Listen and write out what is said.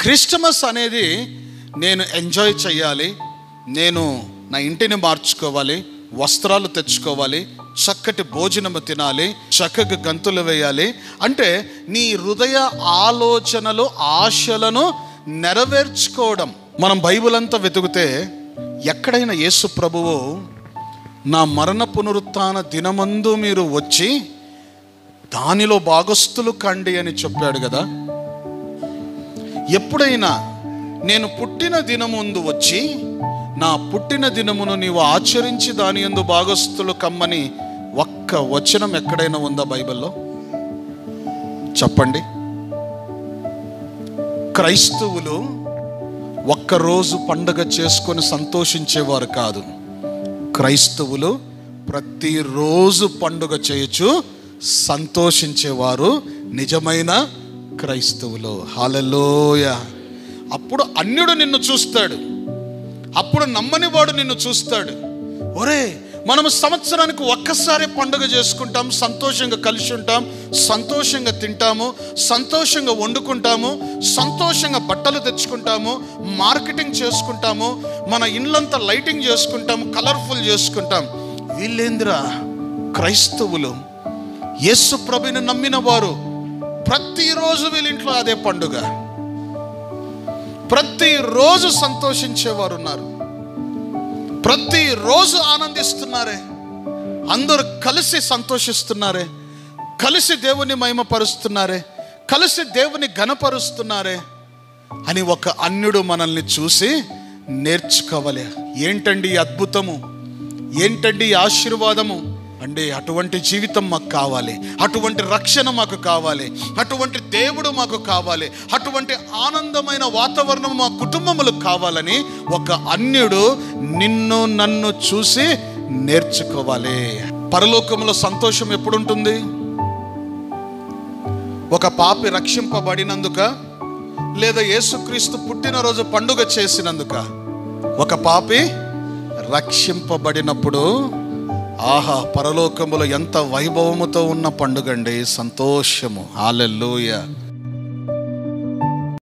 Christmas అనేది నేను enjoy చేయాలి, నేను నా ఇంటిని మార్చుకోవాలి, వస్త్రాలు తెచ్చుకోవాలి, చక్కటి భోజనము తినాలి, చక్కగా గంతులు వేయాలి అంటే నీ హృదయ ఆలోచనలు ఆశలను నెరవేర్చుకోవడం. మనం బైబిల్ అంతా వెతికితే ఎక్కడైనా యేసు ప్రభువు నా మరణ పునరుత్థాన దినమందు మీరు వచ్చి దానిలో భాగస్థులు కండి అని చెప్పాడు కదా. ఎప్పుడైనా నేను పుట్టిన దినముందు వచ్చి నా పుట్టిన దినమును నీవు ఆచరించి దాని యందు భాగస్థులు కమ్మని ఒక్క వచనం ఎక్కడైనా ఉందా బైబిల్లో? చెప్పండి. క్రైస్తవులు ఒక్కరోజు పండుగ చేసుకొని సంతోషించేవారు కాదు. క్రైస్తవులు ప్రతిరోజు పండుగ చేయొచ్చు సంతోషించేవారు నిజమైన క్రైస్తవులు. హల్లెలూయా. అప్పుడు అన్యుడు నిన్ను చూస్తాడు, అప్పుడు నమ్మని వాడు నిన్ను చూస్తాడు. ఒరే, మనము సంవత్సరానికి ఒక్కసారి పండుగ చేసుకుంటాం, సంతోషంగా కలిసి ఉంటాం, సంతోషంగా తింటాము, సంతోషంగా వండుకుంటాము, సంతోషంగా బట్టలు తెచ్చుకుంటాము, మార్కెటింగ్ చేసుకుంటాము, మన ఇళ్ళంతా లైటింగ్ చేసుకుంటాము, కలర్ఫుల్ చేసుకుంటాం. వీళ్ళేంద్రా క్రైస్తవులు, యేసు ప్రభువుని నమ్మిన వారు ప్రతిరోజు వీళ్ళ ఇంట్లో అదే పండుగ, ప్రతిరోజు సంతోషించేవారు ఉన్నారు, ప్రతిరోజు ఆనందిస్తున్నారే, అందరూ కలిసి సంతోషిస్తున్నారే, కలిసి దేవుని మహిమపరుస్తున్నారే, కలిసి దేవుని ఘనపరుస్తున్నారే అని ఒక అన్యుడు మనల్ని చూసి నేర్చుకోవాలి. ఏంటండి ఈ అద్భుతము, ఏంటండి ఈ ఆశీర్వాదము అంటే అటువంటి జీవితం మాకు కావాలి, అటువంటి రక్షణ మాకు కావాలి, అటువంటి దేవుడు మాకు కావాలి, అటువంటి ఆనందమైన వాతావరణం మా కుటుంబములకు కావాలని ఒక అన్యుడు నిన్ను నన్ను చూసి నేర్చుకోవాలి. పరలోకంలో సంతోషం ఎప్పుడుంటుంది? ఒక పాపి రక్షింపబడినందుక, లేదా యేసుక్రీస్తు పుట్టినరోజు పండుగ చేసినందుక? ఒక పాపి రక్షింపబడినప్పుడు ఆహా, పరలోకములో ఎంత వైభవముతో ఉన్న పండుగ అండి, సంతోషము. హల్లెలూయా.